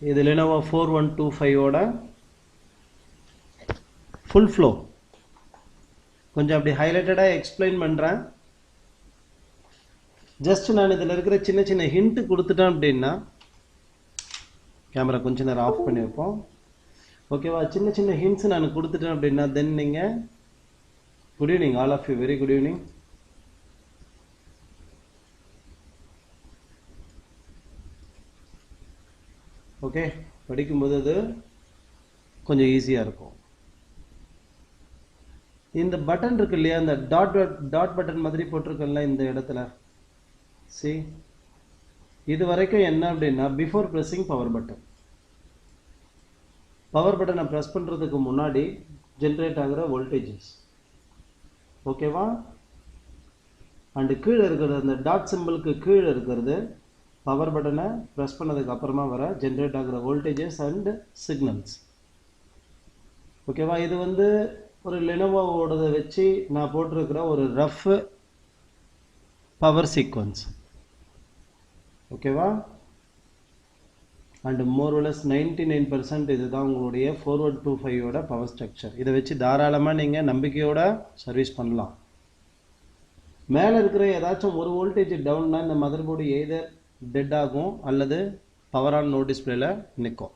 இது Lenovo 4125 ஓட full flow கொஞ்சம் அப்படி ஹைலைட்டடாக எக்ஸ்பிளைன் பண்ணுறேன். ஜஸ்ட் நான் இதில் இருக்கிற சின்ன சின்ன ஹிண்ட் கொடுத்துட்டேன் அப்படின்னா, கேமரா கொஞ்சம் நேரம் ஆஃப் பண்ணி வைப்போம். ஓகேவா? சின்ன சின்ன ஹிண்ட்ஸ் நான் கொடுத்துட்டேன் அப்படின்னா தென் நீங்கள் good evening all of you, very good evening. Okay, படிக்கும்போது அது கொஞ்சம் ஈஸியாக இருக்கும். இந்த பட்டன் இருக்கு இல்லையா, இந்த டாட் பட்டன் மாதிரி போட்டிருக்கல இந்த இடத்துல, சி இது வரைக்கும் என்ன அப்படின்னா before pressing power button. Power பட்டனை ப்ரெஸ் பண்ணுறதுக்கு முன்னாடி ஜென்ரேட் ஆகிற வோல்டேஜஸ். ஓகேவா? அண்டு கீழே இருக்கிறது அந்த டாட் சிம்பிளுக்கு கீழே இருக்கிறது பவர் பட்டனை ப்ரெஸ் பண்ணதுக்கு அப்புறமா வர ஜென்ரேட் ஆகிற வோல்டேஜஸ் அண்ட் சிக்னல்ஸ். ஓகேவா? இது வந்து ஒரு லெனோவோடதை வச்சு நான் போட்டிருக்கிற ஒரு ரஃப் பவர் சீக்வன்ஸ். ஓகேவா? அண்ட் மோர்லெஸ் 99% இதுதான் உங்களுடைய 4125 பவர் ஸ்ட்ரக்சர். இதை வச்சு தாராளமாக நீங்கள் நம்பிக்கையோட சர்வீஸ் பண்ணலாம். மேலே இருக்கிற ஏதாச்சும் ஒரு வோல்டேஜ் டவுன்னா இந்த மதர் போர்டு எய்தர் டெட் ஆகும் அல்லது பவர் ஆன் நோ டிஸ்பிளேல நிற்கும்.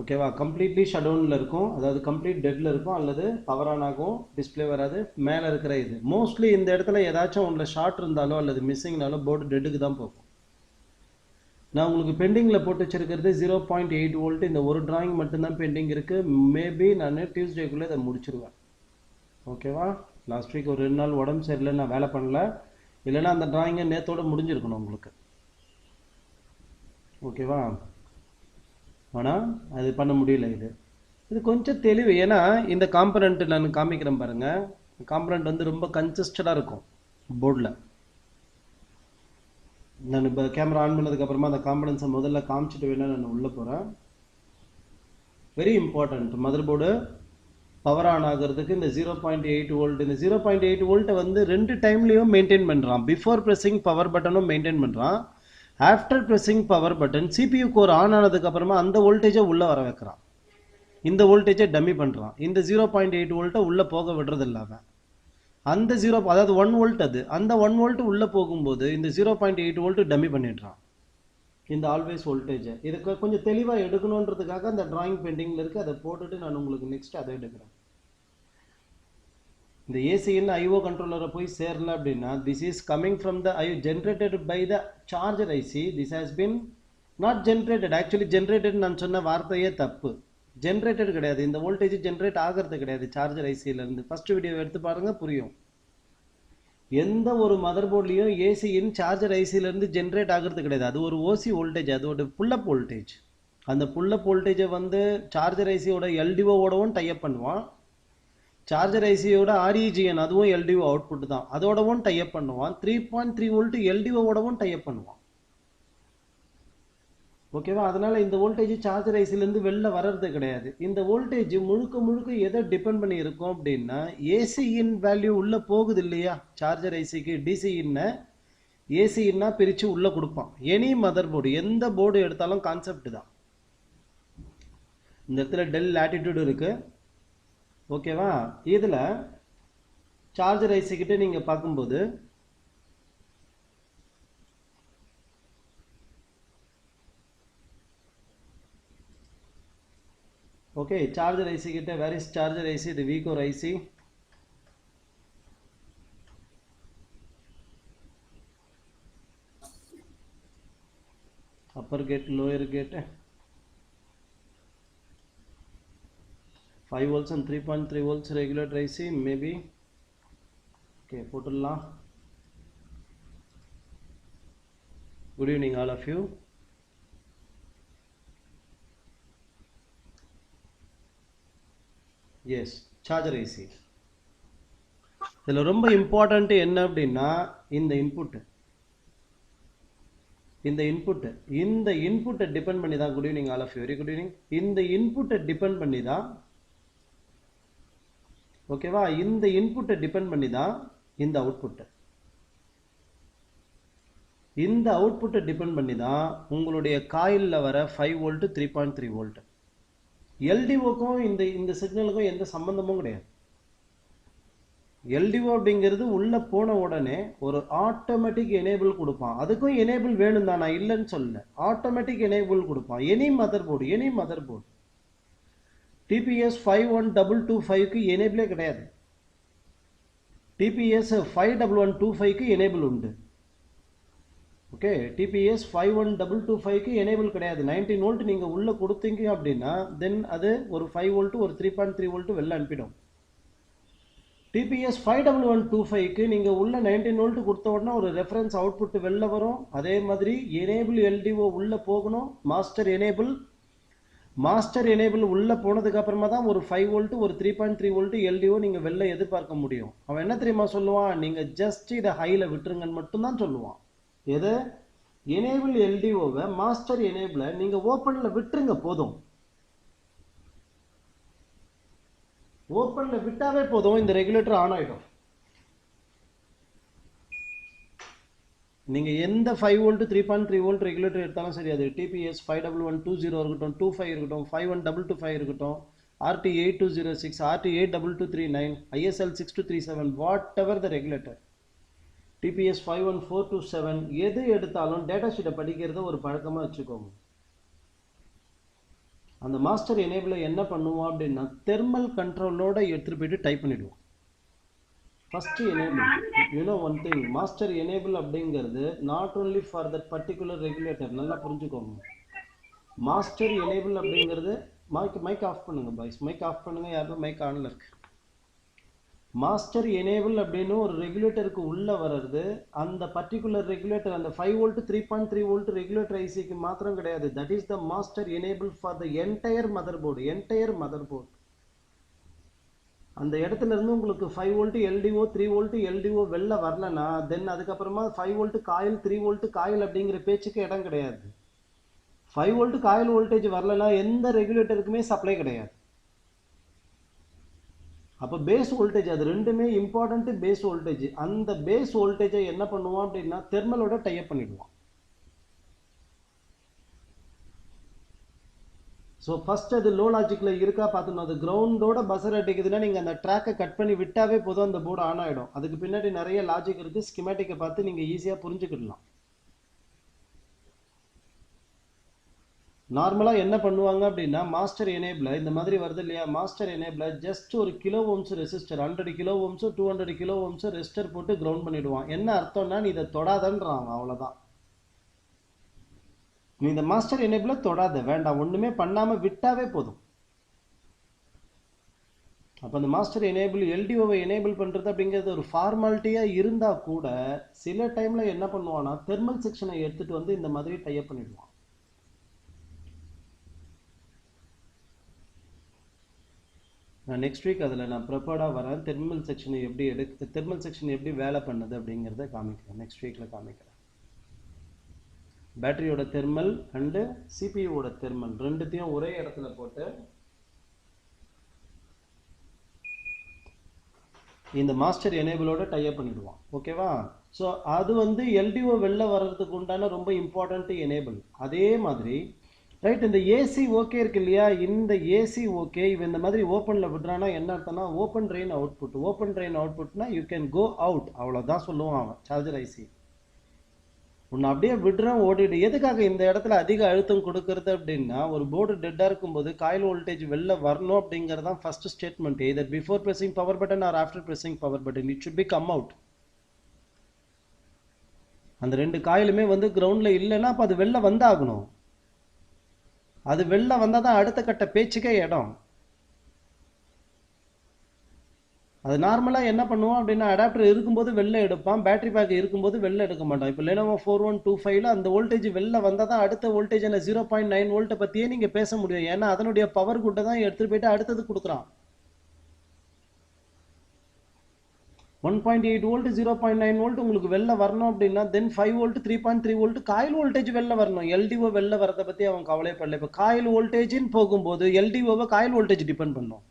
ஓகேவா? கம்ப்ளீட்லி ஷட் டவுனில் இருக்கும், அதாவது கம்ப்ளீட் டெட்டில் இருக்கும், அல்லது பவர் ஆன் ஆகும், டிஸ்பிளே வராது. மேலே இருக்கிற இது மோஸ்ட்லி இந்த இடத்துல ஏதாச்சும் ஒன்றில் ஷார்ட் இருந்தாலோ அல்லது மிஸ்ஸிங்னாலோ போர்டு டெட்டுக்கு தான் போகும். நான் உங்களுக்கு பெண்டிங்கில் போட்டு வச்சிருக்கிறது 0.8 வோல்ட். இந்த ஒரு டிராயிங் மட்டும்தான் பெண்டிங் இருக்குது. மேபி நான் டியூஸ்டேக்குள்ளே இதை முடிச்சிருவேன். ஓகேவா? லாஸ்ட் வீக் ஒரு 2 நாள் உடம்பு சரியில்லை, நான் வேலை பண்ணல. இல்லைன்னா அந்த டிராயிங்கை நேற்றோடு முடிஞ்சிருக்கணும் உங்களுக்கு. ஓகேவா? ஆனால் அது பண்ண முடியல. இது கொஞ்சம் தெளிவு. ஏன்னா இந்த காம்பனண்ட் நான் காமிக்கிறேன் பாருங்கள். காம்பனண்ட் வந்து ரொம்ப கன்சிஸ்டடாக இருக்கும் போர்டில். நான் இப்போ கேமரா ஆன் பண்ணதுக்கப்புறமா அந்த காம்பனன்ஸை முதல்ல காமிச்சிட்டு வேணால் நான் உள்ளே போகிறேன். Very important. Mother board power on ஆகிறதுக்கு இந்த 0.8 வோல்ட், இந்த 0.8 வோல்ட்டை வந்து 2 டைம்லேயும் மெயின்டைன் பண்ணுறான். பிஃபோர் ப்ரெஸ்ஸிங் பவர் பட்டனும் மெயின்டைன் பண்ணுறான். After pressing power button CPU core on ஆனதுக்கப்புறமா அந்த வோல்டேஜை உள்ளே வர வைக்கிறான். இந்த வோல்டேஜை டம்மி பண்ணுறான். இந்த 0.8 வோல்ட்டை உள்ளே போக விடுறது இல்லாமல் அந்த அதாவது 1 வோல்ட், அது அந்த 1 வோல்ட் உள்ளே போகும்போது இந்த 0.8 வோல்ட் டம்மி பண்ணிடுறான் இந்த ஆல்வேஸ் வோல்டேஜை. இதுக்கு கொஞ்சம் தெளிவாக எடுக்கணுன்றதுக்காக அந்த டிராயிங் பெண்டிங்கில் இருக்குது. அதை போட்டுட்டு நான் உங்களுக்கு நெக்ஸ்ட் அதை எடுக்கிறேன். இந்த ஏசியின் ஐஓ கண்ட்ரோலரை போய் சேரல அப்படின்னா this is coming from the IO generated by the charger IC. This has been not generated. Actually generated நான் சொன்ன வார்த்தையே தப்பு. ஜென்ரேட்டட் கிடையாது. இந்த வோல்டேஜ் ஜென்ரேட் ஆகிறது கிடையாது சார்ஜர் ஐசியிலேருந்து. ஃபர்ஸ்ட் வீடியோ எடுத்து பாருங்கள், புரியும். எந்த ஒரு மதர் போர்ட்லேயும் ஏசியின் சார்ஜர் ஐசியிலேருந்து ஜென்ரேட் ஆகிறது கிடையாது. அது ஒரு ஓசி வோல்டேஜ், அதோட புல்லப் வோல்டேஜ். அந்த புல்லப் வோல்டேஜை வந்து சார்ஜர் ஐசியோட எல்டிஓவோடவும் டைப் பண்ணுவான். சார்ஜர் ஐசியோட REGN அதுவும் LDO அவுட்புட் தான், அதோடவும் டைப் பண்ணுவான். 3.3 வோல்ட் LDOவோடவும் டைப் பண்ணுவான். ஓகேவா? அதனால இந்த வோல்டேஜ் சார்ஜர் ஐசிலேருந்து வெளில வர்றது கிடையாது. இந்த வோல்டேஜ் முழுக்க முழுக்க எதை டிபெண்ட் பண்ணி இருக்கும் அப்படின்னா ஏசியின் வேல்யூ உள்ளே போகுது இல்லையா சார்ஜர் ஐசிக்கு. டிசிஇன்ன ஏசிஇன்னா பிரித்து உள்ளே கொடுப்பான். எனி மதர் போர்டு, எந்த போர்டு எடுத்தாலும் கான்செப்ட் தான். இந்த இடத்துல டெல் லேட்டிடியூட் இருக்குது. ஓகேவா? இதில் சார்ஜர் ஐசிக்கிட்ட நீங்கள் பார்க்கும்போது ஓகே, சார்ஜர் ஐசி கிட்ட வேர் இஸ் சார்ஜர் ஐசி? இது vcore IC. Upper gate, lower gate, 5 volts and 3.3 volts regulator IC maybe. Okay, போட்டுடலாம். Good evening all of you. Yes, charger IC. இதில் ரொம்ப இம்பார்ட்டண்ட் என்ன அப்படின்னா இந்த இன்புட்டை டிபெண்ட் பண்ணி தான். Good evening all of you, very good evening. இந்த இன்புட்டை டிபெண்ட் பண்ணி தான். ஓகேவா? இந்த இன்புட்டை டிபெண்ட் பண்ணி தான் இந்த அவுட்புட். இந்த அவுட்புட்டை டிபெண்ட் பண்ணி தான் உங்களுடைய காயிலில் வர 5 வோல்ட் 3.3 வோல்ட். எல்டிஓக்கும் இந்த சிக்னலுக்கும் எந்த சம்பந்தமும் கிடையாது. எல்டிஓ அப்படிங்கிறது உள்ள போன உடனே ஒரு ஆட்டோமேட்டிக் எனேபிள் கொடுப்பான். அதுக்கும் எனேபிள் வேணும் தான், நான் இல்லைன்னு சொல்லல. ஆட்டோமேட்டிக் எனேபிள் கொடுப்பான். எனி மதர் போர்டு டிபிஎஸ் 51225க்கு எனேபிளே கிடையாது. டிபிஎஸ் 51125க்கு எனேபிள் உண்டு. ஓகே, டிபிஎஸ் 51225க்கு எனேபிள் கிடையாது. 19 வோல்ட் நீங்கள் உள்ளே கொடுத்தீங்க அப்படின்னா தென் அது ஒரு 5 வோல்ட் ஒரு 3.3 வோல்ட் வெளில அனுப்பிடும். டிபிஎஸ் 51125க்கு நீங்கள் உள்ள 19 வோல்ட் கொடுத்த உடனே ஒரு ரெஃபரன்ஸ் அவுட்புட் வெளில வரும். அதே மாதிரி எனேபிள் எல்டிஓ உள்ளே போகணும். மாஸ்டர் எனேபிள் உள்ளே போனதுக்கு அப்புறமா தான் ஒரு 5 வோல்ட் ஒரு 3.3 வோல்ட் எல்டிஓ நீங்கள் வெளில எதிர்பார்க்க முடியும். அவன் என்ன தெரியுமா சொல்லுவான், நீங்கள் ஜஸ்ட் இதை ஹையில் விட்டுருங்கன்னு மட்டும்தான் சொல்லுவான். எது? எனேபிள் எல்டிஓவை மாஸ்டர் எனேபிளை நீங்கள் ஓப்பனில் விட்டுருங்க போதும். ஓப்பனில் விட்டாவே போதும், இந்த ரெகுலேட்டர் ஆன் ஆகிடும். நீங்கள் எந்த 5 வோல்ட் 3.3 வோல்ட் ரெகுலேட்டர் எடுத்தாலும் சரி, அது டிபிஎஸ் 51120 இருக்கட்டும், 25 இருக்கட்டும், 51225 இருக்கட்டும், RT8206, RT82239, ISL 6237, whatever the regulator, TPS 51427, எது எடுத்தாலும் டேட்டா ஷீட்டை படிக்கிறத ஒரு பழக்கமாக வச்சுக்கோங்க. அந்த மாஸ்டர் எனேபிளை என்ன பண்ணுவோம் அப்படின்னா தெர்மல் கண்ட்ரோலோட எடுத்துகிட்டு போயிட்டு டைப் பண்ணிடுவோம். First enable, you know one thing, master enable அப்படிங்கிறது not only for that particular regulator. நல்லா புரிஞ்சுக்கோங்க. மாஸ்டர் எனேபிள் அப்படிங்கிறது மைக் ஆஃப் பண்ணுங்க பாய்ஸ், மைக் ஆஃப் பண்ணுங்க. யாரும் மைக் ஆன்ல இருக்கு. மாஸ்டர் எனேபிள் அப்படின்னு ஒரு ரெகுலேட்டருக்கு உள்ளே வர்றது அந்த பர்டிகுலர் ரெகுலேட்டர், அந்த 5 வோல்ட் 3.3 வோல்ட் ரெகுலேட்டர் ஐசிக்கு மாத்திரம் கிடையாது. That is the master enable for the entire mother board. அந்த இடத்துல இருந்து உங்களுக்கு 5 வோல்ட் எல்டிஓ 3 வோல்ட் எல்டிஓ வெளில வரலன்னா தென் அதுக்கப்புறமா 5 வோல்ட் காயில் 3 வோல்ட் காயில் அப்படிங்கிற பேச்சுக்கு இடம் கிடையாது. 5 வோல்ட் காயில் வோல்டேஜ் வரலன்னா எந்த ரெகுலேட்டருக்குமே சப்ளை கிடையாது. அப்போ பேஸ் வோல்டேஜ், அது ரெண்டுமே இம்பார்ட்டன்ட். பேஸ் வோல்டேஜ், அந்த பேஸ் வோல்டேஜை என்ன பண்ணுவான் அப்படின்னா தெர்மலோட டைப் பண்ணிடுவான். ஸோ ஃபர்ஸ்ட் அது லோ லாஜிக்கில் இருக்கா பார்த்துக்கணும். அது கிரவுண்டோட பஸர் அடிக்குதுன்னா நீங்கள் அந்த ட்ராக்கை கட் பண்ணி விட்டாவே போதும், அந்த போர்டு ஆன் ஆகிடும். அதுக்கு பின்னாடி நிறைய லாஜிக் இருக்குது. ஸ்கிமேட்டிக்கை பார்த்து நீங்கள் ஈஸியாக புரிஞ்சுக்கிடலாம். நார்மலாக என்ன பண்ணுவாங்க அப்படின்னா மாஸ்டர் எனேபிள் இந்த மாதிரி வருது இல்லையா, மாஸ்டர் எனேபிள் ஜஸ்ட் ஒரு கிலோ ஓம்ஸ் ரெசிஸ்டர் 100 கிலோ ஓம்ஸோ 200 கிலோ ஓம்ஸோ ரெசிஸ்டர் போட்டு கிரவுண்ட் பண்ணிடுவான். என்ன அர்த்தம்னா நீ இதை தொடாதன்றான், அவ்வளோதான். நீ இந்த மாஸ்டர் எனேபிளை தொடாத, வேண்டாம், ஒன்றுமே பண்ணாமல் விட்டாவே போதும். அப்போ அந்த மாஸ்டர் எனேபிள் எல்டிஓவை எனேபிள் பண்ணுறது அப்படிங்கிறது ஒரு ஃபார்மாலிட்டியாக இருந்தால் கூட சில டைமில் என்ன பண்ணுவான்னா தெர்மல் செக்ஷனை எடுத்துகிட்டு வந்து இந்த மாதிரி டைப் பண்ணிடுவான். நான் நெக்ஸ்ட் வீக் அதில் நான் ப்ரிப்பேர்டாக வரேன். தெர்மல் செக்ஷன் எப்படி வேலை பண்ணுது அப்படிங்கிறத காமிக்கிறேன். நெக்ஸ்ட் வீக்கில் காமிக்கிறேன். பேட்டரியோட தெர்மல் அண்டு சிபியூவோட தெர்மல் ரெண்டுத்தையும் ஒரே இடத்துல போட்டு இந்த மாஸ்டர் எனேபிளோட டைப் பண்ணிடுவான். ஓகேவா? ஸோ அது எல்டிஓ வெளில வர்றதுக்கு உண்டான ரொம்ப இம்பார்ட்டன்ட் எனேபிள். அதே மாதிரி ரைட், இந்த ஏசி ஓகே இருக்கு இல்லையா, இந்த ஏசி ஓகே இவன் இந்த மாதிரி ஓப்பனில் விடுறான்னா என்ன அர்த்தம்னா ஓப்பன் ட்ரெயின் அவுட்புட்னா யூ கேன் கோ அவுட், அவ்வளோதான் சொல்லுவான் அவன். சார்ஜர் ஐசி உன்னை அப்படியே விடுறான், ஓடிடு. எதுக்காக இந்த இடத்துல அதிக அழுத்தம் கொடுக்கறது அப்படின்னா ஒரு போர்டு டெட்டாக இருக்கும்போது காயில் வோல்டேஜ் வெளில வரணும் அப்படிங்கிறது தான் first statement. Either before freezing power button or after freezing power button it should be come out. அந்த ரெண்டு காயிலுமே கிரவுண்டில் இல்லைன்னா அப்போ அது வெளில வந்தாகணும். அது வெளில வந்தால் தான் அடுத்த கட்ட பேச்சுக்கே இடம். அது நார்மலாக என்ன பண்ணுவோம் அப்படின்னா அடாப்டர் இருக்கும்போது வெளில எடுப்பான், பேட்டரி பேக் இருக்கும்போது வெளில எடுக்க மாட்டான். இப்போ லெனோவோ 4125ல அந்த வோல்டேஜ் வெளில வந்தால் தான் அடுத்த வோல்டேஜ் 0.9 வோல்ட்டை பற்றியே நீங்கள் பேச முடியும். ஏன்னா அதனுடைய பவர் குட்டை தான் எடுத்துகிட்டு போயிட்டு அடுத்தது கொடுக்குறான். 1.8 வோல்ட் 0.9 வோல்ட் உங்களுக்கு வெளில வரணும் அப்படின்னா தென் 5 வோல்ட் 3.3 வோல்ட் காயில் வோல்டேஜ் வெளில வரணும். எல்டிஓ வெளில வரதை பற்றி அவன் கவலைப்படல. இப்போ காயில் வோல்டேஜின்னு போகும்போது எல்டிஓவை காயில் வோல்டேஜ் டிபெண்ட் பண்ணும்.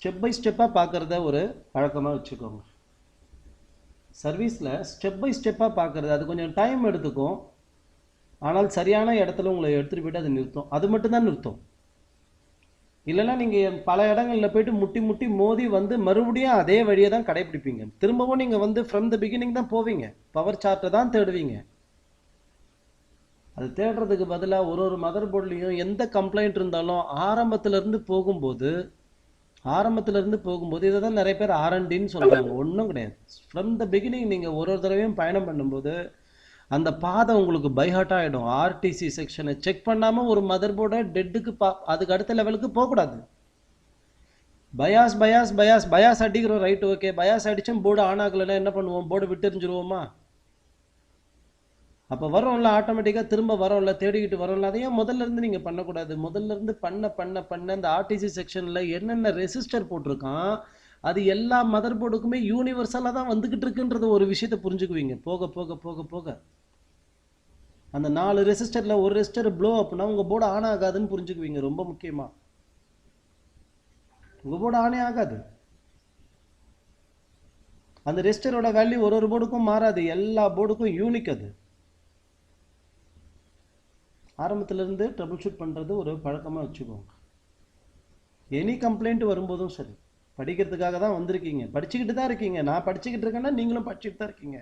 ஸ்டெப் பை ஸ்டெப்பாக பார்க்குறத ஒரு பழக்கமாக வச்சுக்கோங்க. சர்வீஸில் ஸ்டெப் பை ஸ்டெப்பாக பார்க்குறது அது கொஞ்சம் டைம் எடுத்துக்கும். ஆனால் சரியான இடத்துல உங்களை எடுத்துகிட்டு போய்ட்டு அது நிறுத்தும். அது மட்டும்தான் நிறுத்தும். இல்லைன்னா நீங்கள் பல இடங்களில் போய்ட்டு முட்டி முட்டி மோதி வந்து மறுபடியும் அதே வழியை தான் கடைபிடிப்பீங்க. திரும்பவும் நீங்கள் வந்து ஃப்ரம் த பிகினிங் தான் போவீங்க. பவர் சார்ட்டை தான் தேடுவீங்க. அது தேடுறதுக்கு பதிலாக ஒரு மதர் போர்ட்லேயும் எந்த கம்ப்ளைண்ட் இருந்தாலும் ஆரம்பத்திலேருந்து போகும்போது இதை தான் நிறைய பேர் ஆர்என்டின்னு சொல்கிறாங்க. ஒன்றும் கிடையாது. ஃப்ரம் த பிகினிங் நீங்கள் ஒரு தடவையும் பயணம் பண்ணும்போது அந்த பாதை உங்களுக்கு பைஹார்ட் ஆகிடும். ஆர்டிசி செக்ஷனை செக் பண்ணாமல் ஒரு மதர் போர்டை டெட்டுக்கு அதுக்கு அடுத்த லெவலுக்கு போகக்கூடாது. பயாஸ் பயாஸ் பயாஸ் பயாஸ் அடிக்கிறோம், ரைட், ஓகே. பயாஸ் அடிச்சும் போர்டு ஆன் ஆகலைன்னா என்ன பண்ணுவோம்? போர்டு விட்டு எறிஞ்சிருவோமா? அப்போ வரோம்ல, ஆட்டோமேட்டிக்காக திரும்ப வரோம்ல, தேடிக்கிட்டு வரோம்ல. அதையும் முதல்ல இருந்து நீங்கள் பண்ணக்கூடாது. முதல்ல இருந்து பண்ண இந்த ஆர்டிசி செக்ஷனில் என்னென்ன ரெசிஸ்டர் போட்டிருக்கான் அது எல்லா மதர் போர்டுக்குமே யூனிவர்சலாக தான் வந்துக்கிட்டு இருக்குன்றது ஒரு விஷயத்தை புரிஞ்சுக்குவீங்க. போக போக போக போக அந்த 4 ரெசிஸ்டரில் ஒரு ரெசிஸ்டர் ப்ளோ அப்னா உங்கள் போர்டு ஆன் ஆகாதுன்னு புரிஞ்சுக்குவீங்க. ரொம்ப முக்கியமாக உங்கள் போர்டு ஆனே ஆகாது. அந்த ரெசிஸ்டரோட வேல்யூ ஒரு போர்டுக்கும் மாறாது. எல்லா போர்டுக்கும் யூனிக். அது ஆரம்பத்திலேருந்து ட்ரபிள் ஷூட் பண்ணுறது ஒரு பழக்கமாக வச்சுக்கோங்க. எனி கம்ப்ளைண்ட் வரும்போதும் சரி, படிக்கிறதுக்காக தான் வந்திருக்கீங்க, படிச்சுக்கிட்டு தான் இருக்கீங்க. நான் படிச்சுக்கிட்டு இருக்கேன்னா நீங்களும் படிச்சுட்டு தான் இருக்கீங்க.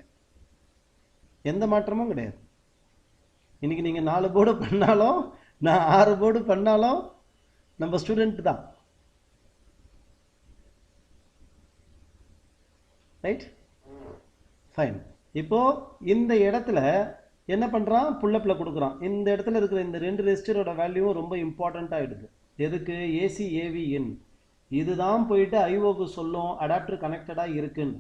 எந்த மாற்றமும் கிடையாது. இன்னைக்கு நீங்கள் 4 போர்டு பண்ணாலும் நான் 6 போர்டு பண்ணாலும் நம்ம ஸ்டூடெண்ட் தான். Right, fine. இப்போ இந்த இடத்துல என்ன பண்ணுறான்? புல்லப்பில் கொடுக்குறான். இந்த இடத்துல இருக்கிற இந்த 2 ரெசிஸ்டரோட வேல்யூவும் ரொம்ப இம்பார்ட்டண்ட் ஆகிடுது. எதுக்கு? ஏசி ஏவி இன். இதுதான் போயிட்டு ஐஓக்கு சொல்லும் அடாப்டர் கனெக்டடாக இருக்குன்னு.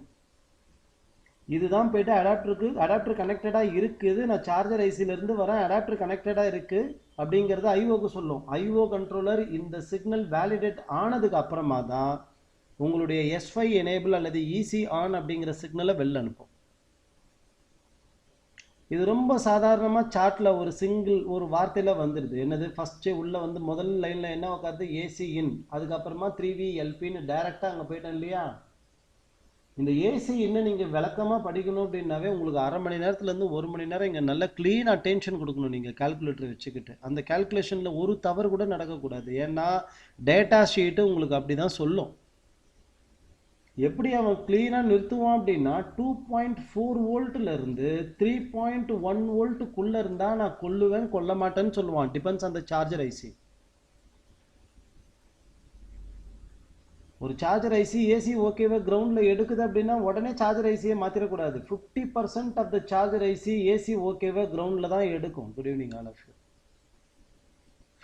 இதுதான் போயிட்டு அடாப்டர் கனெக்டடாக இருக்குது, நான் சார்ஜர் ஐசிலேருந்து வரேன், அடாப்டர் கனெக்டடாக இருக்குது அப்படிங்கிறது ஐஓக்கு சொல்லும். ஐஓ கண்ட்ரோலர் இந்த சிக்னல் வேலிடேட் ஆனதுக்கு அப்புறமா தான் உங்களுடைய S5 எனேபிள் அல்லது இசி ஆன் அப்படிங்கிற சிக்னலை வெளில அனுப்பும். இது ரொம்ப சாதாரணமாக சார்ட்டில் ஒரு வார்த்தையில் வந்துடுது. என்னது? ஃபஸ்ட்டு உள்ளே வந்து முதல் லைனில் என்ன உட்காருது? ஏசி இன். அதுக்கப்புறமா 3VLPன்னு டைரெக்டாக அங்கே போயிட்டேன் இல்லையா? இந்த ஏசி இன்னும் நீங்கள் விளக்கமாக படிக்கணும் அப்படின்னாவே உங்களுக்கு 1/2 மணி நேரத்துலேருந்து 1 மணி நேரம் இங்கே நல்ல க்ளீன் அட்டென்ஷன் கொடுக்கணும். நீங்கள் கால்குலேட்டர் வச்சுக்கிட்டு அந்த கால்குலேஷனில் ஒரு தவறு கூட நடக்கக்கூடாது. ஏன்னா டேட்டா ஷீட்டு உங்களுக்கு அப்படி தான் சொல்லும். எப்படி அவன் கிளீனாக நிறுத்துவான் அப்படின்னா 2.4 வோல்ட்லேருந்து 3.1 வோல்ட்டுக்குள்ளே இருந்தால் நான் கொல்லுவேன் கொல்ல மாட்டேன்னு சொல்லுவான். Depends on the charger IC. ஒரு சார்ஜர் ஐசி ஏசி ஓகேவா கிரவுண்டில் எடுக்குது அப்படின்னா உடனே சார்ஜர் ஐசியை மாற்றிடக்கூடாது. 50% of the charger IC AC ஓகேவா கிரவுண்டில் தான் எடுக்கும். Good evening all of you.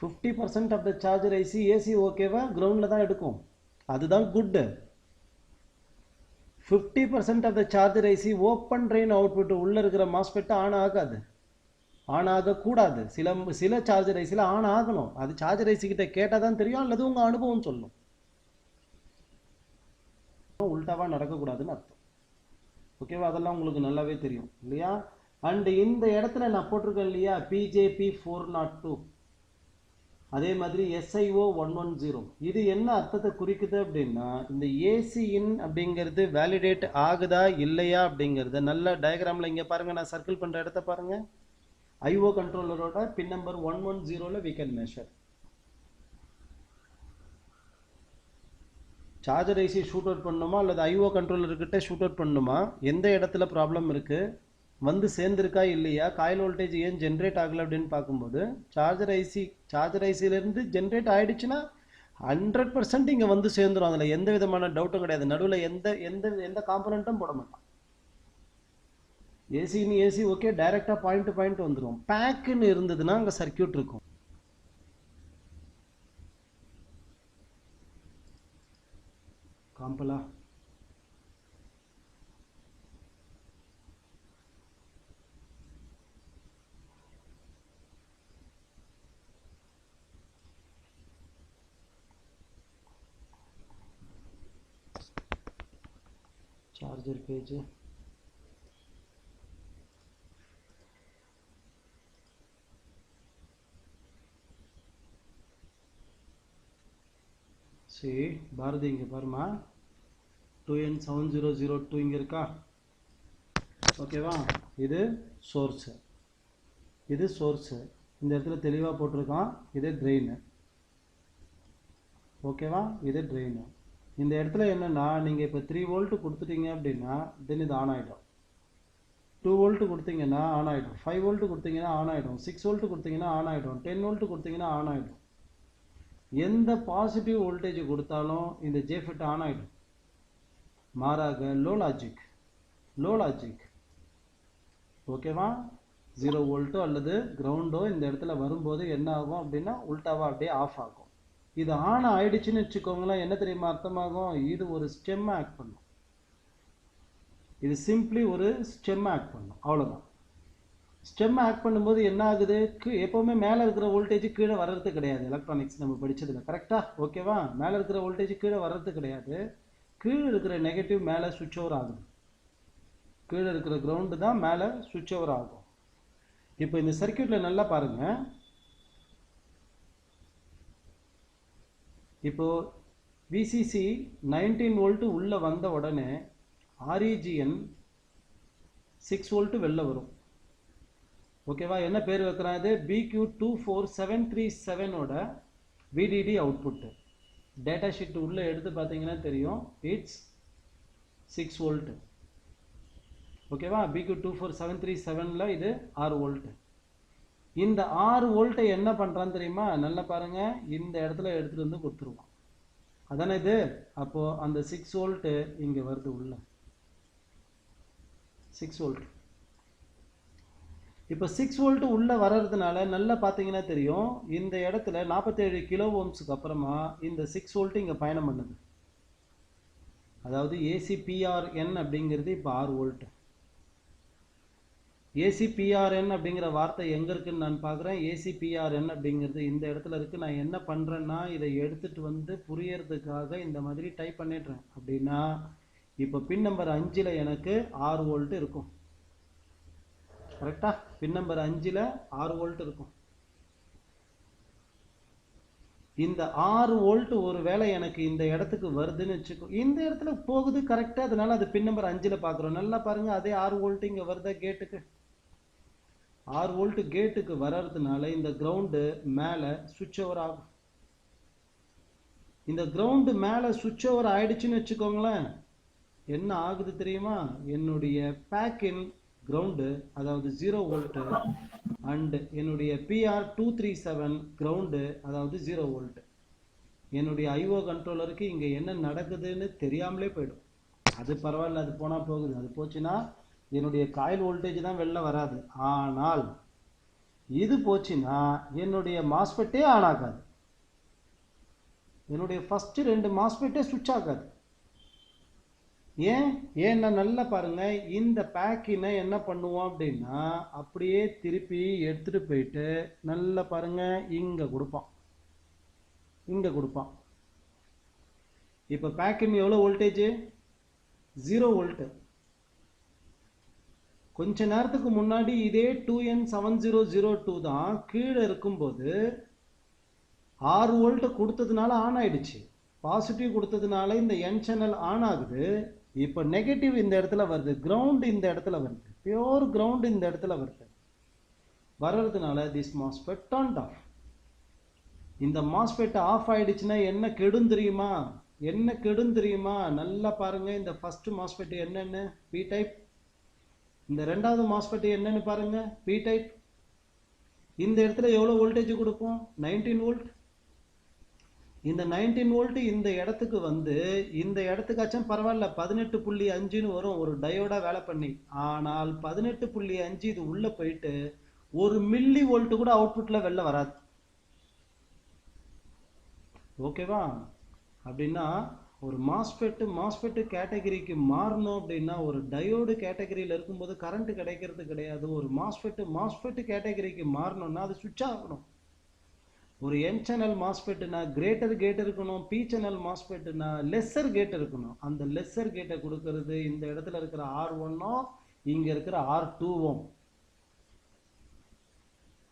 50% of the charger IC AC ஓகேவா கிரவுண்டில் தான் எடுக்கும். அதுதான் good. 50% of the charger IC open drain output உள்ளே இருக்கிற மாஸ்பெட் ஆன் ஆகாது, ஆன் ஆகக்கூடாது. சில சார்ஜர் ஐசியில் ஆன் ஆகணும். அது சார்ஜர் ஐசி கிட்ட கேட்டால் தான் தெரியும், அல்லது உங்கள் அனுபவம் சொல்லும். உல்டாவாக நடக்கக்கூடாதுன்னு அர்த்தம். ஓகேவா? அதெல்லாம் உங்களுக்கு நல்லாவே தெரியும் இல்லையா? அண்ட் இந்த இடத்துல நான் போட்டிருக்கேன் இல்லையா, பிஜேபி 402, அதே மாதிரி SIO 110. இது என்ன அர்த்தத்தை குறிக்குது அப்படின்னா, இந்த ஏசி இன் அப்படிங்கிறது வேலிடேட் ஆகுதா இல்லையா அப்படிங்கிறத நல்ல டயக்ராமில் இங்கே பாருங்கள். நான் சர்க்கிள் பண்ணுற இடத்த பாருங்கள். ஐஓ கண்ட்ரோலரோட பின் நம்பர் 110ல் we can measure. Charger IC shoot out பண்ணணுமா அல்லது ஐஓ கண்ட்ரோலர்கிட்ட ஷூட் அவுட் பண்ணணுமா? எந்த இடத்துல ப்ராப்ளம் இருக்குது, வந்து சேர்ந்துருக்கா இல்லையா, காயில் வோல்டேஜ் ஏன் ஜென்ரேட் ஆகலை அப்படின்னு பார்க்கும்போது சார்ஜர் ஐசியிலேருந்து ஜென்ரேட் ஆகிடுச்சுன்னா 100% இங்கே வந்து சேர்ந்துடும். அதில் எந்த விதமான டவுட்டும் கிடையாது. நடுவில் எந்த காம்பனண்ட்டும் போட மாட்டான். ஏசி ஓகே, டைரெக்டாக பாயிண்ட் டு பாயிண்ட் வந்துடும். பேக்குன்னு இருந்ததுன்னா அங்கே சர்க்கியூட் இருக்கும். காம்பலா चार्जर पेज see பாரதி இங்க பாருமா 2N7002 இங்க இருக்கா ஓகேவா இது சோர்ஸ் இந்த இடத்துல தெளிவா போட்டுருக்கான் இது ட்ரெயின் ஓகேவா இது ட்ரெயின் இந்த இடத்துல என்னன்னா நீங்க இப்ப 3 வோல்ட் கொடுத்துட்டீங்க அப்படின்னா தென் இது ஆன் ஆயிடும் 2 வோல்ட் கொடுத்தீங்கன்னா ஆன் ஆயிடும் 5 வோல்ட் கொடுத்தீங்கன்னா ஆன் ஆயிடும் 6 வோல்ட் கொடுத்தீங்கன்னா ஆன் ஆயிடும் 10 வோல்ட் கொடுத்தீங்கன்னா ஆன் ஆயிடும் எந்த பாசிட்டிவ் வோல்டேஜ் கொடுத்தாலும் இந்த ஜேஃபிட் ஆன் ஆயிடும் மாறாக லோ லாஜிக் ஓகேவா 0 வோல்ட்டோ அல்லது கிரவுண்டோ இந்த இடத்துல வரும்போது என்ன ஆகும் அப்படின்னா உல்டாவா அப்படியே ஆஃப் ஆகும் இது ஆன் ஆயிடுச்சுன்னு வச்சுக்கோங்களேன் என்ன தெரியுமா அர்த்தமாகும் இது ஒரு ஸ்டெம் ஆக்ட் பண்ணும் இது சிம்பிளி ஒரு ஸ்டெம் ஆக்ட் பண்ணும் அவ்வளவுதான் ஸ்டெம் ஆக்ட் பண்ணும்போது என்ன ஆகுது எப்பவுமே மேலே இருக்கிற வோல்டேஜ் கீழே வர்றது கிடையாது எலக்ட்ரானிக்ஸ் நம்ம படிச்சதுல கரெக்டா ஓகேவா மேலே இருக்கிற வோல்டேஜ் கீழே வர்றது கிடையாது கீழே இருக்கிற நெகட்டிவ் மேலே சுவிட்ச் ஓவர் ஆகுது கீழே இருக்கிற கிரவுண்டு தான் மேலே சுவிட்ச் ஓவர் ஆகும் இப்போ இந்த சர்க்யூட்ல நல்லா பாருங்க இப்போ VCC 19 வோல்ட் உள்ள வந்த உடனே REGN 6 வோல்ட் வெளில வரும் ஓகேவா என்ன பேர் வைக்கிறான் இது BQ24737 ஓட VDD அவுட்புட் டேட்டா ஷீட் உள்ள எடுத்து பார்த்தீங்கன்னா தெரியும் இட்ஸ் 6 வோல்ட் ஓகேவா BQ24737ல இது 6 வோல்ட் இந்த 6 வோல்ட்டை என்ன பண்றான்னு தெரியுமா நல்லா பாருங்க இந்த இடத்துல எடுத்துட்டு வந்து கொடுத்துருவான் அதானே இது அப்போ அந்த 6 வோல்ட் இங்க வருது உள்ள 6 வோல்ட் இப்போ 6 வோல்ட் உள்ள வர்றதுனால நல்லா பாத்தீங்கன்னா தெரியும் இந்த இடத்துல 47 கிலோ ஓம்ஸ்க்கு அப்புறமா இந்த 6 வோல்ட் இங்க பயணம் பண்ணுது அதாவது ACPRN அப்படிங்கிறது இப்போ 6 வோல்ட் ACPRN அப்படிங்கிற வார்த்தை எங்க இருக்குன்னு நான் பார்க்குறேன் ACPRN அப்படிங்கிறது இந்த இடத்துல இருக்கு நான் என்ன பண்றேன்னா இதை எடுத்துட்டு வந்து புரியறதுக்காக இந்த மாதிரி டைப் பண்ணிடுறேன் அப்படின்னா இப்போ பின் நம்பர் 5ல எனக்கு 6 வோல்ட் இருக்கும் கரெக்டா பின் நம்பர் 5ல 6 வோல்ட் இருக்கும் இந்த 6 வோல்ட் ஒருவேளை எனக்கு இந்த இடத்துக்கு வருதுன்னு வச்சுக்கோ இந்த இடத்துல போகுது கரெக்டா அதனால அது பின் நம்பர் 5ல பாக்குறோம் நல்லா பாருங்க அதே 6 வோல்ட் இங்க வருதா கேட்டுக்கு 6 வோல்ட் கேட்டுக்கு வர்றதுனால இந்த கிரவுண்டு மேல சுவிட்ச் ஓவர் ஆகும் இந்த கிரவுண்டு மேல சுவிட்ச் ஓவர் ஆயிடுச்சுன்னு வச்சுக்கோங்களேன் என்ன ஆகுது தெரியுமா என்னுடைய பேக்கின் கிரவுண்டு அதாவது 0 வோல்ட் அண்ட் என்னுடைய PR237 கிரவுண்டு அதாவது 0 வோல்ட் என்னுடைய IO கண்ட்ரோலருக்கு இங்க என்ன நடக்குதுன்னு தெரியாமலே போயிடும் அது பரவாயில்ல அது போனா போகுது அது போச்சுன்னா என்னுடைய காயில் வோல்டேஜ் தான் வெளில வராது ஆனால் இது போச்சுன்னா என்னுடைய மாஸ்பெட்டே ஆன் ஆகாது என்னுடைய ஃபர்ஸ்ட் 2 மாஸ்பெட்டே சுவிட்ச் ஆகாது ஏன்னா நல்லா பாருங்க இந்த பேக்கினை என்ன பண்ணுவோம் அப்படின்னா அப்படியே திருப்பி எடுத்துட்டு போயிட்டு நல்லா பாருங்க இங்க கொடுப்பான் இப்ப பேக்கின் எவ்வளவு வோல்டேஜ் 0 வோல்ட் கொஞ்ச நேரத்துக்கு முன்னாடி இதே 2N7002 தான் கீழே இருக்கும்போது 6 வோல்ட் கொடுத்ததுனால ஆன் ஆயிடுச்சு பாசிட்டிவ் கொடுத்ததுனால இந்த N சேனல் ஆன் ஆகுது இப்போ நெகட்டிவ் இந்த இடத்துல வருது கிரவுண்ட் இந்த இடத்துல வருது பியூர் கிரவுண்ட் இந்த இடத்துல வருது வர்றதுனால திஸ் MOSFET turned off இந்த MOSFET ஆஃப் ஆயிடுச்சுன்னா என்ன கெடும் தெரியுமா நல்லா பாருங்க இந்த ஃபர்ஸ்ட் MOSFET என்னன்னு P டைப் இந்த ரெண்டாவது MOSFET என்னன்னு பாருங்க P டைப் இந்த இடத்துல எவ்வளவு வோல்டேஜ் கொடுக்கும் 19 வோல்ட் இந்த 19 வோல்ட் இந்த இடத்துக்கு வந்து இந்த இடத்துக்காச்சும் பரவாயில்ல 18.5ன்னு வரும் ஒரு டயோடா வேலை பண்ணி ஆனால் 18.5 இது உள்ள போயிட்டு 1 மில்லி வோல்ட் கூட அவுட்புட்ல வெளில வராது ஓகேவா அப்படின்னா ஒரு MOSFET கேட்டகரிக்கு மாறணும் அப்படின்னா ஒரு டயோடு கேட்டகரியில இருக்கும்போது கரண்ட் கிடைக்கிறது கிடையாது ஒரு MOSFET கேட்டகரிக்கு மாறணும்னா அது சுவிட்ச் ஆகணும் ஒரு N சேனல் MOSFETனா கிரேட்டர் கேட் இருக்கணும் P சேனல் MOSFETனா லெஸ்ஸர் கேட் இருக்கணும் அந்த லெஸ்ஸர் கேட்டை கொடுக்கிறது இந்த இடத்துல இருக்கிற R1 இங்க இருக்கிற R2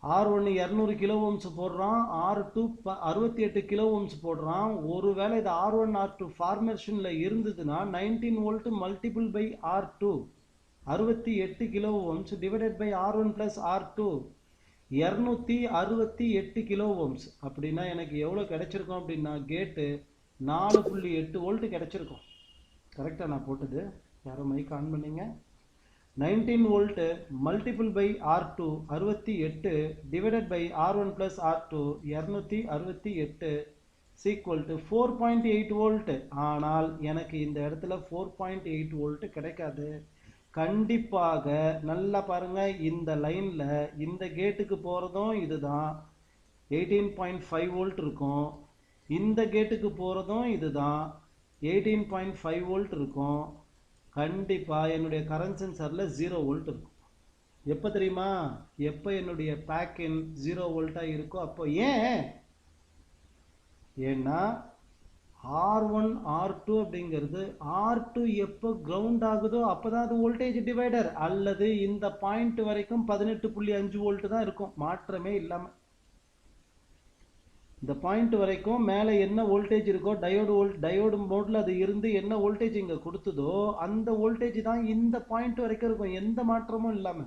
R1 200 கிலோ ஓம்ஸ் போடுறான், R2 68 கிலோ ஓம்ஸ் போடுறான். ஒருவேளை இது R1 R2 ஃபார்மேஷன்ல இருந்ததுன்னா 19 volt multiple by R2 68 kilo ohms divided by R1 plus R2 268 kilo ohms. அப்படின்னா எனக்கு எவ்வளோ கிடைச்சிருக்கும் அப்படின்னா கேட்டு 4.8 வோல்ட் கிடைச்சிருக்கும். கரெக்டாக நான் போட்டது? யாரோ மைக் ஆன் பண்ணீங்க? 19 volt multiple by R2 68 divided by R1 plus R2 268 equal to 4.8 volt. ஆனால் எனக்கு இந்த இடத்துல 4.8 வோல்ட் கிடைக்காது. கண்டிப்பாக நல்லா பாருங்க, இந்த லைன்ல இந்த கேட்டுக்கு போறதும் இதுதான் 18.5 வோல்ட் இருக்கும். இந்த கேட்டுக்கு போறதும் இதுதான் 18.5 வோல்ட் இருக்கும். கண்டிப்பா என்னுடைய கரண்ட் சென்சார்ல 0 வோல்ட் இருக்கும். எப்ப தெரியுமா? எப்ப என்னுடைய பேக் இன் 0 வோல்ட்டா இருக்கோ அப்போ. ஏன்னா R1 R2 அப்படிங்கிறது R2 எப்போ கிரவுண்ட் ஆகுதோ அப்பதான் அது வோல்டேஜ் டிவைடர், அல்லது இந்த பாயிண்ட் வரைக்கும் 18.5 வோல்ட் தான் இருக்கும், மாற்றமே இல்லாம. இந்த பாயிண்ட் வரைக்கும் மேலே என்ன வோல்டேஜ் இருக்கோ டயோடு மோட்ல அது இருந்து என்ன வோல்டேஜ் இங்க கொடுத்ததோ அந்த வோல்டேஜ் தான் இந்த பாயிண்ட் வரைக்கும் இருக்கும், எந்த மாற்றமும் இல்லாம.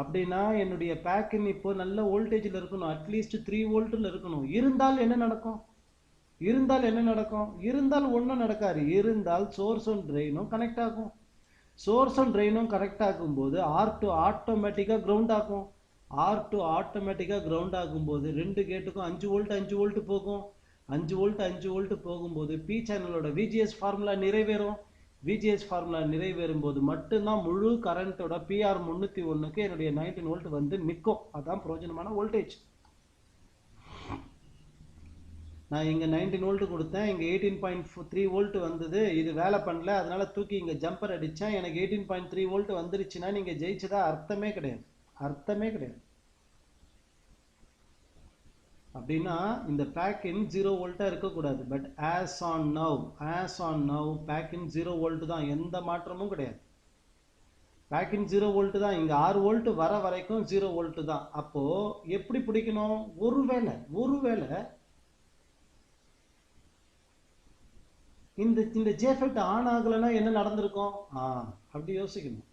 அப்படின்னா என்னுடைய பேக்கின் இப்போ நல்ல வோல்டேஜ்ல இருக்கணும், அட்லீஸ்ட் 3 வோல்ட்ல இருக்கணும். இருந்தால் என்ன நடக்கும்? இருந்தால் ஒன்றும் நடக்காது. இருந்தால் சோர்ஸும் ட்ரெயினும் கனெக்ட் ஆகும். சோர்ஸும் ட்ரெயினும் கனெக்ட் ஆகும்போது R2 ஆட்டோமேட்டிக்காக கிரவுண்ட் ஆகும். R2 ஆட்டோமேட்டிக்காக கிரவுண்ட் ஆகும்போது ரெண்டு கேட்டுக்கும் 5 வோல்ட் போகும். 5 வோல்ட் போகும்போது பி சேனலோட VGS ஃபார்முலா நிறைவேறும். VGS ஃபார்முலா நிறைவேறும் போது மட்டும்தான் முழு கரண்டோட PR 301க்கு என்னுடைய 19 வோல்ட் வந்து நிற்கும். அதான் பிரயோஜனமான வோல்டேஜ். நான் இங்கே 19 வோல்ட் கொடுத்தேன், இங்கே 18.3 வோல்ட் வந்தது. இது வேலை பண்ணல, அதனால தூக்கி இங்கே ஜம்பர் அடித்தேன், எனக்கு 18.3 வோல்ட் வந்துருச்சுன்னா நீங்கள் ஜெயிச்சதா அர்த்தமே கிடையாது. அப்படின்னா இந்த பேக் இன் 0 வோல்ட்டாக இருக்கக்கூடாது. But as on now back in 0 volt தான், எந்த மாற்றமும் கிடையாது. பேக் இன் 0 வோல்ட் தான். இங்கே 6 வோல்ட் வர வரைக்கும் 0 வோல்ட் தான். அப்போ எப்படி பிடிக்கணும்? ஒருவேளை இந்த ஜேஃபெக்ட் ஆன் ஆகலைன்னா என்ன நடந்திருக்கும்? அப்படி யோசிக்கணும்.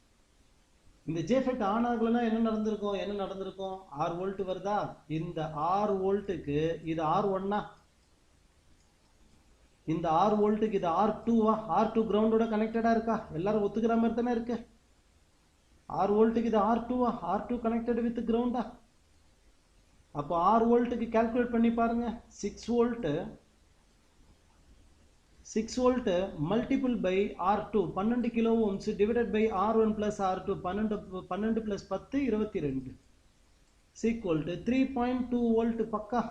இந்த ஜேஃபெக்ட் ஆன் ஆகலைன்னா என்ன நடந்திருக்கும்? 6 வோல்ட் வருதா? இந்த 6 வோல்ட்டுக்கு இது R1, இந்த 6 வோல்ட்டுக்கு இது R2வா? R2 கிரவுண்டோட கனெக்டடா இருக்கா? எல்லாரும் ஒத்துக்கிற மாதிரி தானே இருக்கு. 6 வோல்ட்டுக்கு இது R2வா? R2 connected with கிரவுண்டா? அப்போ 6 வோல்ட்டுக்கு கால்குலேட் பண்ணி பாருங்க. 6 volt multiple by R2 12 kilo ohms divided by R1 plus R2 12 plus 10 22 equal to 3.2 volt. பக்கா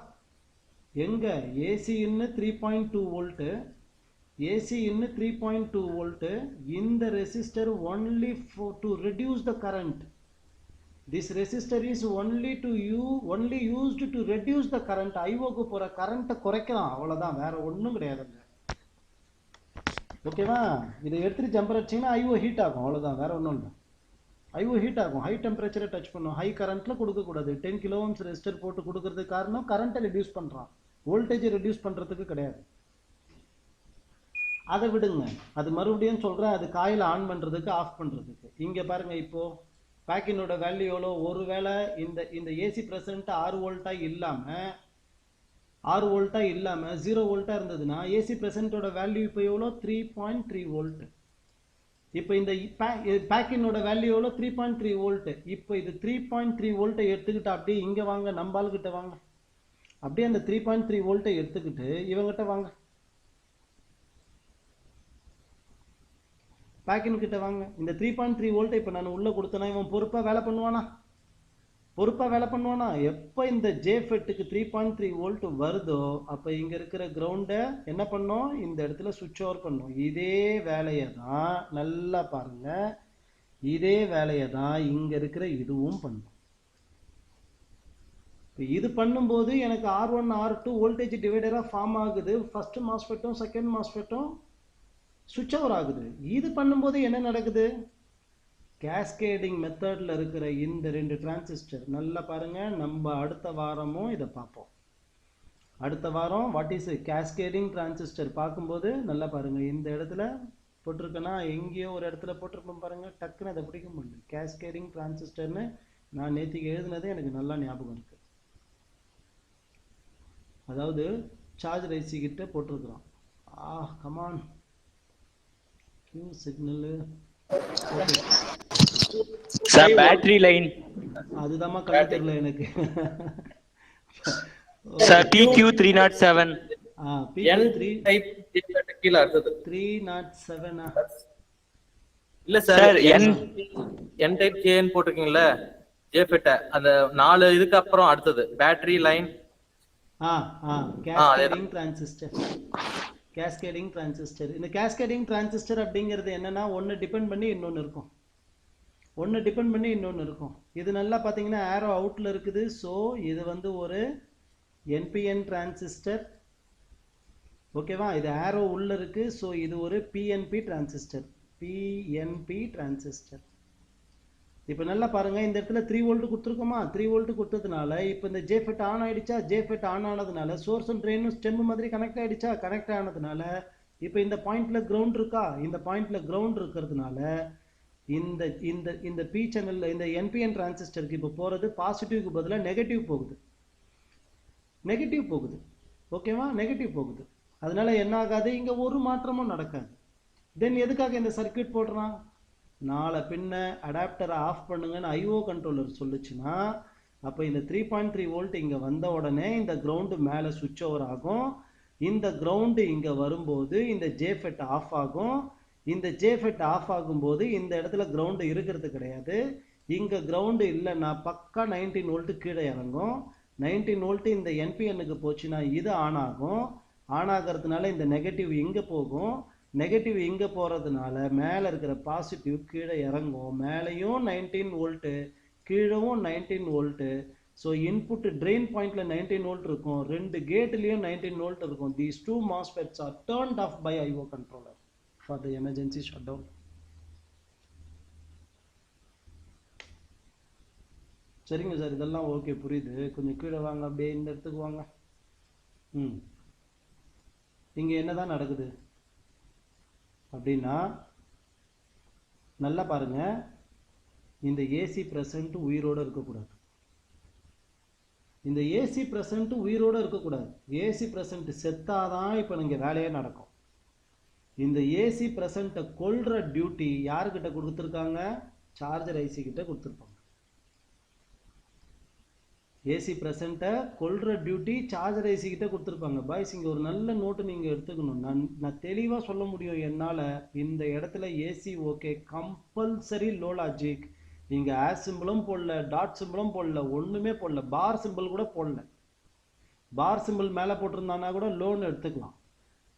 எங்க AC இன்னு 3.2 வோல்ட், AC இன்னு 3.2 வோல்ட். இந்த resistor only to reduce the current. This resistor is only used to reduce the current. IOக்கு போற current குறைக்கலாம், அவ்வளவுதான், வேற ஒன்றும் கிடையாதுங்க. ஓகேவா? இதை எடுத்துட்டு ஜம்பர் அடிச்சிங்கன்னா IO ஹீட் ஆகும், அவ்வளோதான், வேற ஒன்றும் இல்லை. IO ஹீட் ஆகும், ஹை டெம்பரேச்சரை டச் பண்ணும். ஹை கரண்ட்ல கொடுக்கக்கூடாது. 10 கிலோ ஓம்ஸ் ரெசிஸ்டர் போட்டு கொடுக்கறதுக்கு காரணம் கரண்ட்டை ரெடியூஸ் பண்ணுறான், வோல்டேஜை ரெடியூஸ் பண்ணுறதுக்கு கிடையாது. அதை விடுங்க, அது மறுபடியும் சொல்கிறேன், அது காயில் ஆன் பண்ணுறதுக்கு ஆஃப் பண்ணுறதுக்கு. இங்கே பாருங்க, இப்போ பேக்கினோட வேல்யூ எவ்வளோ? ஒருவேளை இந்த AC ப்ரெசன்ட் 6 வோல்ட்டாக இல்லாமல் 0 வோல்ட்டாக இருந்ததுன்னா AC ப்ரெசன்ட்டோட வேல்யூ இப்போ எவ்வளோ? 3.3 வோல்ட். இப்போ இந்த பேக்கினோட வேல்யூ எவ்வளோ? 3.3 வோல்ட். இப்போ இது 3.3 வோல்ட்டை எடுத்துக்கிட்டு அப்படியே இங்கே வாங்க, நம்பால்கிட்ட வாங்க. அப்படியே அந்த 3.3 வோல்ட்டை எடுத்துக்கிட்டு இவங்கிட்ட வாங்க, பேக்கின் கிட்ட வாங்க. இந்த 3.3 வோல்ட்டை இப்போ நான் உள்ள கொடுத்தேன்னா இவன் பொறுப்பாக வேலை பண்ணுவானா? எப்போ இந்த ஜேஃபெட்டுக்கு 3.3 வோல்ட் வருதோ அப்போ இங்கே இருக்கிற கிரவுண்டை என்ன பண்ணோம்? இந்த இடத்துல சுவிட்ச் ஓவர் பண்ணோம். இதே வேலையை தான், நல்லா பாருங்க, இதே வேலையை தான் இங்கே இருக்கிற இதுவும் பண்ணும். இது பண்ணும்போது எனக்கு R1 R2 வோல்டேஜ் டிவைடராக ஃபார்ம் ஆகுது. ஃபர்ஸ்ட் மாஸ்ஃபெட்டும் செகண்ட் மாஸ்ஃபெட்டும் சுவிட்ச் ஓவர் ஆகுது. இது பண்ணும்போது என்ன நடக்குது? கேஸ்கேடிங் மெத்தடில் இருக்கிற இந்த 2 டிரான்சிஸ்டர் நல்லா பாருங்க. நம்ம அடுத்த வாரமும் இதை பார்ப்போம். அடுத்த வாரம் வாட் இஸ் கேஸ்கேடிங் டிரான்சிஸ்டர் பார்க்கும்போது நல்லா பாருங்க. இந்த இடத்துல போட்டிருக்கேன்னா எங்கேயோ ஒரு இடத்துல போட்டிருப்போம் பாருங்க. டக்குன்னு அதை பிடிக்க முடியல. கேஸ்கேடிங் டிரான்சிஸ்டர்னு நான் நேற்றுக்கு எழுதுனதே எனக்கு நல்லா ஞாபகம் இருக்கு. அதாவது சார்ஜ் ஐசி கிட்ட போட்டிருக்கிறோம். Come on Q signal sir battery line அதுதாம்மா கண்ணு தெரியல எனக்கு. சார் PQ307 PQ3 டைப் கீழ அடுத்தது 307 இல்ல சார் n டைப் KN போட்டுருக்கீங்கல்ல ஜேஃபெட் அந்த 4 இதுக்கு அப்புறம் அடுத்தது battery line cascading transistor. Cascading transistor. இந்த கேஸ்கேடிங் டிரான்சிஸ்டர் அப்படிங்கிறது என்னன்னா ஒன்று டிபெண்ட் பண்ணி இன்னொன்று இருக்கும். ஒன்று டிபெண்ட் பண்ணி இன்னொன்று இருக்கும். இது நல்லா பார்த்தீங்கன்னா ஆரோ அவுட்டில் இருக்குது. ஸோ இது வந்து ஒரு NPN டிரான்சிஸ்டர். ஓகேவா? இது ஆரோ உள்ள இருக்கு. ஸோ இது ஒரு PNP டிரான்சிஸ்டர். PNP transistor. இப்போ நல்லா பாருங்க. இந்த இடத்துல 3 வோல்ட் கொடுத்துருக்கோமா? 3 வோல்ட் கொடுத்ததுனால இப்போ இந்த ஜேஃபெட் ஆன் ஆயிடுச்சா? ஜேஃபெட் ஆன் ஆனதுனால சோர்ஸும் ட்ரெயினும் ஸ்டெம் மாதிரி கனெக்ட் ஆயிடுச்சா? கனெக்ட் ஆனதுனால இப்போ இந்த பாயிண்ட்ல கிரவுண்ட் இருக்கா? இந்த பாயிண்ட்ல கிரவுண்ட் இருக்கிறதுனால இந்த இந்த இந்த பி சேனல்ல இந்த NPN டிரான்சிஸ்டருக்கு இப்போ போறது பாசிட்டிவ்க்கு பதிலாக நெகட்டிவ் போகுது. நெகட்டிவ் போகுது. ஓகேவா? நெகட்டிவ் போகுது. அதனால என்ன ஆகாது? இங்க ஒரு மாற்றமும் நடக்காது. தென் எதுக்காக இந்த சர்க்கியூட் போடுறான்? நாளை பின்ன அடாப்டரை ஆஃப் பண்ணுங்கன்னு IO கண்ட்ரோலர் சொல்லுச்சுன்னா அப்போ இந்த 3.3 வோல்ட் இங்கே வந்த உடனே இந்த கிரவுண்டு மேலே சுவிட்ச் ஓவர் ஆகும். இந்த கிரவுண்டு இங்கே வரும்போது இந்த ஜேஃபெட் ஆஃப் ஆகும். இந்த ஜேஃபெட் ஆஃப் ஆகும்போது இந்த இடத்துல கிரவுண்டு இருக்கிறது கிடையாது. இங்கே கிரவுண்டு இல்லைன்னா பக்கா 19 வோல்ட் கீழே இறங்கும். 19 வோல்ட் இந்த NPNக்கு போச்சுன்னா இது ஆன் ஆகும். ஆன் ஆகிறதுனால இந்த நெகட்டிவ் இங்கே போகும். நெகட்டிவ் இங்கே போகிறதுனால மேலே இருக்கிற பாசிட்டிவ் கீழே இறங்கும். மேலேயும் 19 வோல்ட்டு கீழவும் 19 வோல்ட்டு. ஸோ இன்புட் ட்ரெயின் பாயிண்ட்ல 19 வோல்ட் இருக்கும். 2 கேட்லேயும் 19 வோல்ட் இருக்கும். These 2 MOSFETs are turned off by IO controller for the emergency shutdown. சரிங்க சார், இதெல்லாம் ஓகே, புரியுது. கொஞ்சம் கீழே வாங்க, அப்படியே இந்த இடத்துக்கு வாங்க. இங்கே என்னதான் நடக்குது அப்படின்னா நல்லா பாருங்க. இந்த ஏசி பிரசன்ட் உயிரோடு இருக்கக்கூடாது. இந்த ஏசி பிரசன்ட் உயிரோடு இருக்கக்கூடாது. ஏசி பிரசன்ட் செத்தாதான் இப்போ இங்கே வேலையே நடக்கும். இந்த ஏசி பிரசன்ட்டை கொல்ற டியூட்டி யாருக்கிட்ட கொடுத்துருக்காங்க? சார்ஜர் ஐசி கிட்ட கொடுத்துருப்பாங்க. ஏசி பிரசன்ட்டை கொல்ற டியூட்டி சார்ஜர் ஐசி கிட்ட கொடுத்துருப்பாங்க. பாய்ஸ் இங்கே ஒரு நல்ல நோட்டு நீங்கள் எடுத்துக்கணும். நான் தெளிவாக சொல்ல முடியும் என்னால். இந்த இடத்துல AC okay compulsory low logic. இங்கே ஆஸ் சிம்பிளும் போடல, டாட் சிம்பிளும் போடல, ஒன்றுமே போடல, பார் சிம்பிள் கூட போடல. பார் சிம்பிள் மேலே போட்டிருந்தானா கூட லோன் எடுத்துக்கலாம்.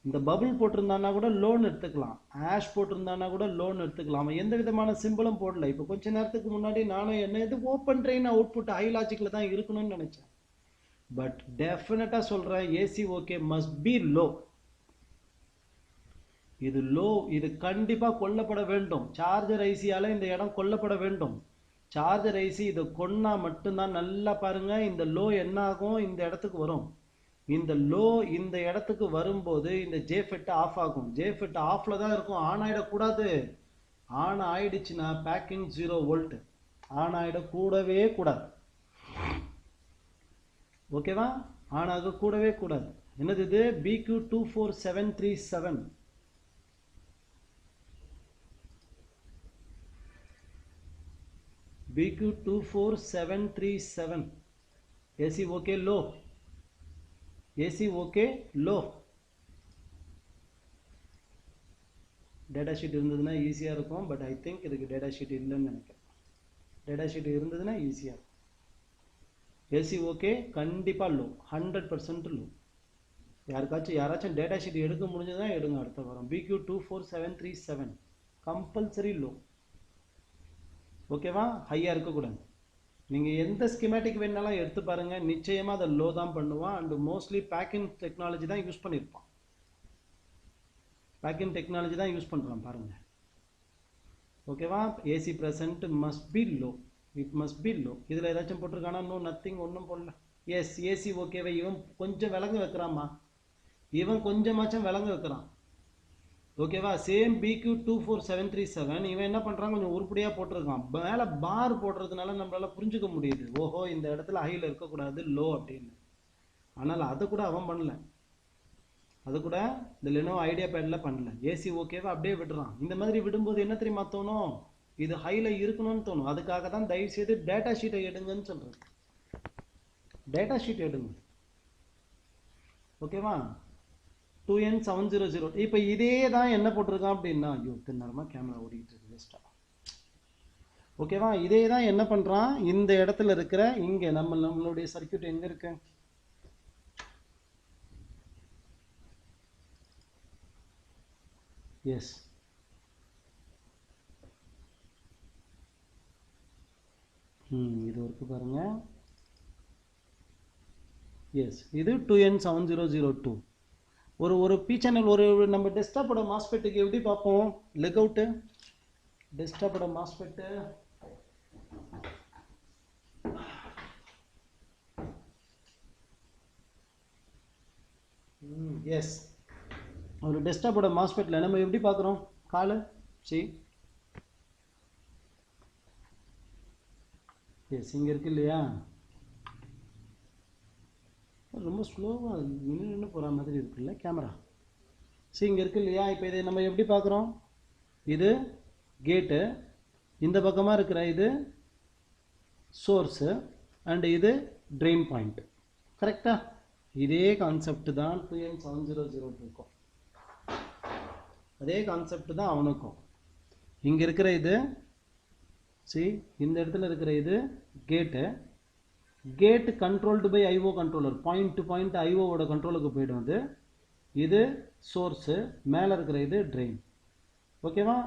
இந்த பபுள் போட்டிருந்தானா கூட லோன் எடுத்துக்கலாம். ஆஷ் போட்டிருந்தானா கூட லோன் எடுத்துக்கலாம். எந்த விதமான சிம்பிளும் போடல. இப்போ கொஞ்ச நேரத்துக்கு முன்னாடி நானும் என்ன இது ஓப்பன் ட்ரெயின் அவுட்புட் ஹை லாஜிக்கில் தான் இருக்கணும்னு நினச்சேன். பட் டெஃபினட்டாக சொல்கிறேன், AC okay must be low. இது லோ, இது கண்டிப்பாக கொல்லப்பட வேண்டும். சார்ஜர் ஐசியால் இந்த இடம் கொல்லப்பட வேண்டும். சார்ஜர் ஐசி இதை கொன்னா மட்டும்தான். நல்லா பாருங்க, இந்த லோ என்ன ஆகும்? இந்த இடத்துக்கு வரும். இந்த லோ இந்த இடத்துக்கு வரும்போது இந்த ஜேஃபெட் ஆஃப் ஆகும். ஜேஃபெட் ஆஃப்ல தான் இருக்கும், ஆன் ஆகிடக்கூடாது. ஆன் ஆயிடுச்சுன்னா பேக்கிங் 0 வோல்ட். ஆன் ஆகிடக்கூடவே கூடாது. ஓகேவா? ஆன் ஆக கூடவே கூடாது. என்னது இது? BQ24737. BQ24737. AC okay low. AC okay low. Data sheet இருந்ததுன்னா ஈஸியாக இருக்கும். பட் ஐ திங்க் இதுக்கு டேட்டா ஷீட் இல்லைன்னு நினைக்கிறேன். டேட்டா ஷீட் இருந்ததுன்னா ஈஸியாக இருக்கும். ஏசி ஓகே கண்டிப்பாக லோ, 100% லோ. யாராச்சும் டேட்டா ஷீட் எடுக்க முடிஞ்சதுன்னா எடுங்க அடுத்த வாரம். BQ24737 compulsory low. ஓகேவா? ஹையாக இருக்கக்கூடாது. நீங்கள் எந்த ஸ்கிமேட்டிக் வேணாலும் எடுத்து பாருங்கள், நிச்சயமாக அதை லோ தான் பண்ணுவான். அண்டு மோஸ்ட்லி பேக்கிங் டெக்னாலஜி தான் யூஸ் பண்ணியிருப்பான். பேக்கிங் டெக்னாலஜி தான் யூஸ் பண்ணுறான் பாருங்கள். ஓகேவா? AC present must be low, it must be low. இதில் ஏதாச்சும் போட்டிருக்கானா? நோ, நத்திங், ஒன்றும் போடல. எஸ், ஏசி ஓகேவா? இவன் கொஞ்சம் விலங்கு வைக்கிறாமா, இவன் கொஞ்சமாச்சும் விலங்கு வைக்கிறான். ஓகேவா? சேம் பிக்யூ 24737 இவன் என்ன பண்ணுறான், கொஞ்சம் உருப்படியாக போட்டிருக்கான். மேலே பார் போடுறதுனால நம்மளால புரிஞ்சுக்க முடியுது, ஓஹோ இந்த இடத்துல ஹையில் இருக்கக்கூடாது, லோ அப்படின்னு. ஆனால் அதை கூட அவன் பண்ணல, அது கூட இந்த லெனோவோ ஐடியா பேடில் பண்ணல. ஏசி ஓகேவா அப்படியே விடுறான். இந்த மாதிரி விடும்போது என்ன தெரியுமா தோணும், இது ஹையில் இருக்கணும்னு தோணும். அதுக்காக தான் தயவு செய்து டேட்டா ஷீட்டை எடுங்கன்னு சொல்கிறது. டேட்டா ஷீட் எடுங்க. ஓகேவா? 2N700. இப்போ இதே தான் என்ன போட்டிருக்கான் அப்படின்னா, ஐயோ நேரமாக கேமரா ஓடிக்கிட்டு இருக்கு வேஸ்டா. ஓகேவா? இதே தான் என்ன பண்ணுறான், இந்த இடத்துல இருக்கிற இங்கே நம்மளுடைய சர்க்கியூட் எங்கே இருக்கு, எஸ் இது இருக்கு பாருங்க. எஸ், இது 2N7002. ஒரு பி சேனல், ஒரு நம்ம டெஸ்க்டாப்போட மாஸ்பெட்டுக்கு எப்படி பார்ப்போம், லெக் அவுட்டு டெஸ்க்டாப்போட மாஸ்பெட்டு. எஸ், ஒரு டெஸ்க்டாப்போட மாஸ்பெட்டில் நம்ம எப்படி பார்க்குறோம், காலு சி எஸ் இங்கே இருக்கு இல்லையா, ரொம்ப ஸ்லோவாக நின்று போகிற மாதிரி இருக்குல்ல கேமரா. சரி இங்கே இருக்கு இல்லையா. இப்போ இதை நம்ம எப்படி பார்க்குறோம், இது கேட்டு, இந்த பக்கமாக இருக்கிற இது சோர்ஸு, அண்டு இது ட்ரெயின் பாயிண்ட். கரெக்டாக இதே கான்செப்ட் தான் 2N700 இருக்கும், அதே கான்செப்ட் தான் அவனுக்கும். இங்கே இருக்கிற இது சி, இந்த இடத்துல இருக்கிற இது gate, gate controlled by IO controller, point to point ஐஓவோட கண்ட்ரோலுக்கு போய்டும். இது சோர்ஸு, மேலே இருக்கிற இது ட்ரெயின். ஓகேவா?